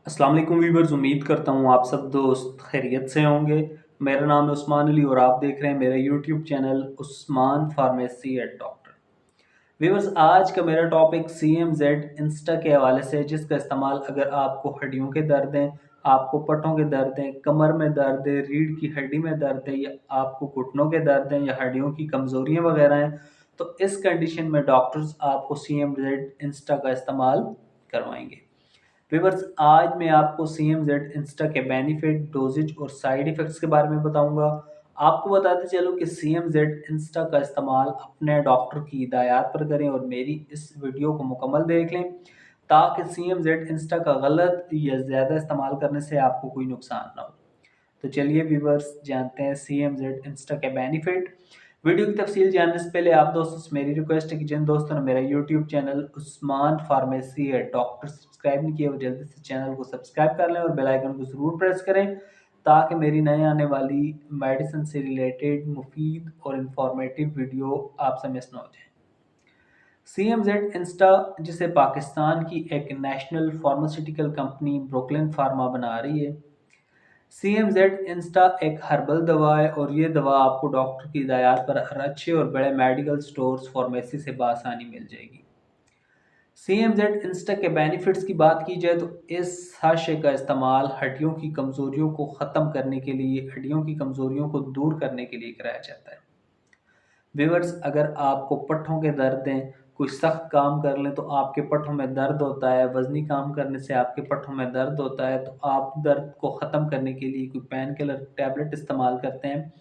अस्सलाम वालेकुम व्यूवर्स, उम्मीद करता हूँ आप सब दोस्त खैरियत से होंगे। मेरा नाम है उस्मान अली और आप देख रहे हैं मेरा YouTube channel Usman pharmacy eight doctor. Viewers, आज का मेरा टॉपिक CMZ इंस्टा के हवाले से है, जिसका इस्तेमाल अगर आपको हड्डियों के दर्द हैं, आपको पट्टों के दर्द हैं, कमर में दर्द है, रीढ़ की हड्डी में दर्द है, या आपको घुटनों के दर्द हैं या हड्डियों की कमज़ोरियाँ वगैरह हैं, तो इस कंडीशन में डॉक्टर्स आपको CMZ इंस्टा का इस्तेमाल करवाएंगे। व्यूअर्स, आज मैं आपको CMZ इंस्टा के बेनिफिट, डोजेज और साइड इफ़ेक्ट्स के बारे में बताऊंगा। आपको बताते चलो कि CMZ इंस्टा का इस्तेमाल अपने डॉक्टर की हिदायत पर करें और मेरी इस वीडियो को मुकम्मल देख लें, ताकि CMZ इंस्टा का गलत या ज़्यादा इस्तेमाल करने से आपको कोई नुकसान ना हो। तो चलिए व्यूवर्स, जानते हैं CMZ इंस्टा के बेनिफिट। वीडियो की तफसील जानने से पहले आप दोस्तों से मेरी रिक्वेस्ट है कि जिन दोस्तों ने मेरा यूट्यूब चैनल उस्मान फार्मेसी है डॉक्टर सब्सक्राइब नहीं किया, वो जल्दी से चैनल को सब्सक्राइब कर लें और बेल आइकन को ज़रूर प्रेस करें, ताकि मेरी नए आने वाली मेडिसिन से रिलेटेड मुफीद और इंफॉर्मेटिव वीडियो आपसे मिस ना हो जाए। CMZ इंस्टा, जिसे पाकिस्तान की एक national pharmaceutical company Brooklyn pharma बना रही है, CMZ इंस्टा एक हर्बल दवा है और ये दवा आपको डॉक्टर की हिदायत पर हर अच्छे और बड़े मेडिकल स्टोर्स फार्मेसी से बआसानी मिल जाएगी। CMZ इंस्टा के बेनिफिट्स की बात की जाए तो इस साशे का इस्तेमाल हड्डियों की कमज़ोरियों को ख़त्म करने के लिए, हड्डियों की कमज़ोरियों को दूर करने के लिए कराया जाता है। व्यूअर्स, अगर आपको पट्ठों के दर्द हैं, कोई सख्त काम कर लें तो आपके पट्ठों में दर्द होता है, वज़नी काम करने से आपके पट्ठों में दर्द होता है, तो आप दर्द को ख़त्म करने के लिए कोई पेन किलर टैबलेट इस्तेमाल करते हैं,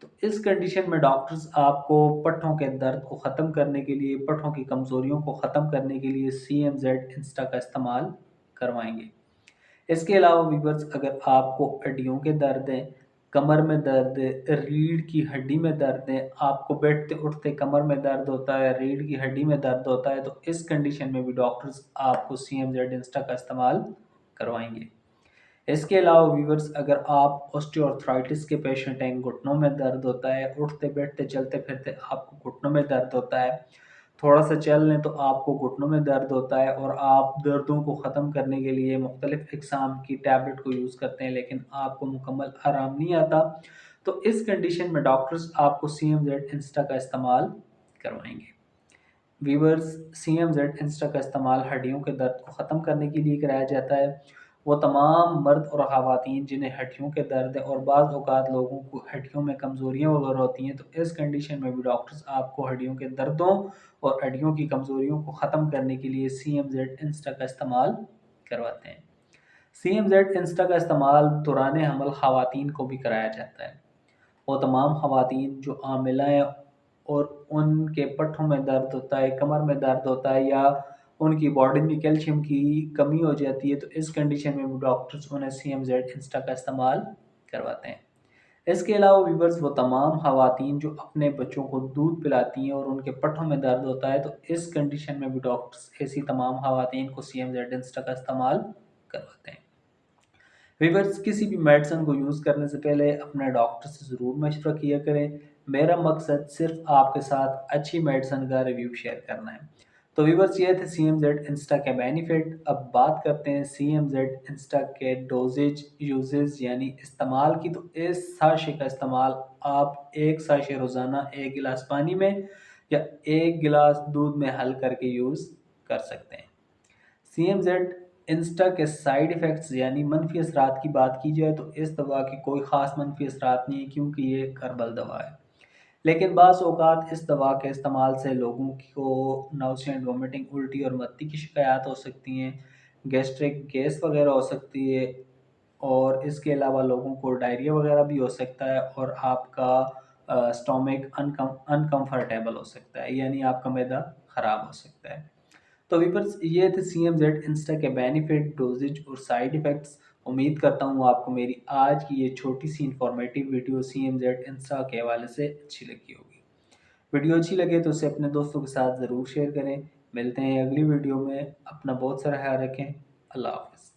तो इस कंडीशन में डॉक्टर्स आपको पट्ठों के दर्द को ख़त्म करने के लिए, पट्ठों की कमज़ोरियों को ख़त्म करने के लिए CMZ इंस्टा का इस्तेमाल करवाएंगे। इसके अलावा व्यूअर्स, अगर आपको हड्डियों के दर्द हैं, कमर में दर्द है, रीढ़ की हड्डी में दर्द है, आपको बैठते उठते कमर में दर्द होता है, रीढ़ की हड्डी में दर्द होता है, तो इस कंडीशन में भी डॉक्टर्स आपको CMZ इंस्टा का इस्तेमाल करवाएंगे। इसके अलावा व्यूअर्स, अगर आप ऑस्टियोआर्थराइटिस के पेशेंट हैं, घुटनों में दर्द होता है, उठते बैठते चलते फिरते आपको घुटनों में दर्द होता है, थोड़ा सा चल लें तो आपको घुटनों में दर्द होता है और आप दर्दों को ख़त्म करने के लिए मुख्तलिफ़ इक़साम की टैबलेट को यूज़ करते हैं, लेकिन आपको मुकम्मल आराम नहीं आता, तो इस कंडीशन में डॉक्टर्स आपको CMZ इंस्टा का इस्तेमाल करवाएंगे। वीवर्स, CMZ इंस्टा का इस्तेमाल हड्डियों के दर्द को ख़त्म करने के लिए कराया जाता है। वो तमाम मर्द और ख़वातीन जिन्हें हड्डियों के दर्द है और बाज़ औक़ात लोगों को हड्डियों में कमज़ोरियाँ वगैरह होती हैं, तो इस कंडीशन में भी डॉक्टर्स आपको हड्डियों के दर्दों और हड्डियों की कमज़ोरियों को ख़त्म करने के लिए CMZ इंस्टा का इस्तेमाल करवाते हैं। CMZ इंस्टा का इस्तेमाल दौरान हमल ख़वातीन को भी कराया जाता है। वो तमाम ख़वातीन जो हामिला हैं और उनके पट्ठों में दर्द होता है, कमर में दर्द होता है, या उनकी बॉडी में कैल्शियम की कमी हो जाती है, तो इस कंडीशन में भी डॉक्टर्स उन्हें CMZ इंस्टा का इस्तेमाल करवाते हैं। इसके अलावा व्यूअर्स, वो तमाम ख़वातीन जो अपने बच्चों को दूध पिलाती हैं और उनके पट्ठों में दर्द होता है, तो इस कंडीशन में भी डॉक्टर्स ऐसी तमाम ख़वातीन को CMZ इंस्टा का इस्तेमाल करवाते हैं। व्यूअर्स, किसी भी मेडिसिन को यूज़ करने से पहले अपने डॉक्टर से ज़रूर मशवरा किया करें। मेरा मकसद सिर्फ आपके साथ अच्छी मेडिसिन का रिव्यू शेयर करना है। तो व्यूअर्स, ये थे CMZ इंस्टा के बेनिफिट। अब बात करते हैं CMZ इंस्टा के डोजेज, यूजेज यानी इस्तेमाल की। तो इस साशे का इस्तेमाल आप एक साशे रोज़ाना 1 गिलास पानी में या 1 गिलास दूध में हल करके यूज़ कर सकते हैं। CMZ इंस्टा के साइड इफ़ेक्ट्स यानी मनफी असरात की बात की जाए तो इस दवा की कोई ख़ास मनफी असरात नहीं है, क्योंकि ये एक हर्बल दवा है। लेकिन बाज़ औक़ात इस दवा के इस्तेमाल से लोगों को नाउसिया एंड वोमिटिंग, उल्टी और मत्ती की शिकायत हो सकती हैं, गैस्ट्रिक गैस वग़ैरह हो सकती है, और इसके अलावा लोगों को डायरिया वग़ैरह भी हो सकता है, और आपका स्टमक अनकम्फर्टेबल हो सकता है, यानी आपका मैदा ख़राब हो सकता है। तो व्यूअर्स, ये थे CMZ इंस्टा के बेनिफिट, डोजेज और साइड इफ़ेक्ट्स। उम्मीद करता हूँ आपको मेरी आज की ये छोटी सी इंफॉर्मेटिव वीडियो CMZ इंस्टा के हवाले से अच्छी लगी होगी। वीडियो अच्छी लगे तो उसे अपने दोस्तों के साथ ज़रूर शेयर करें। मिलते हैं अगली वीडियो में। अपना बहुत सारा ख्याल रखें। अल्लाह हाफ़िज़।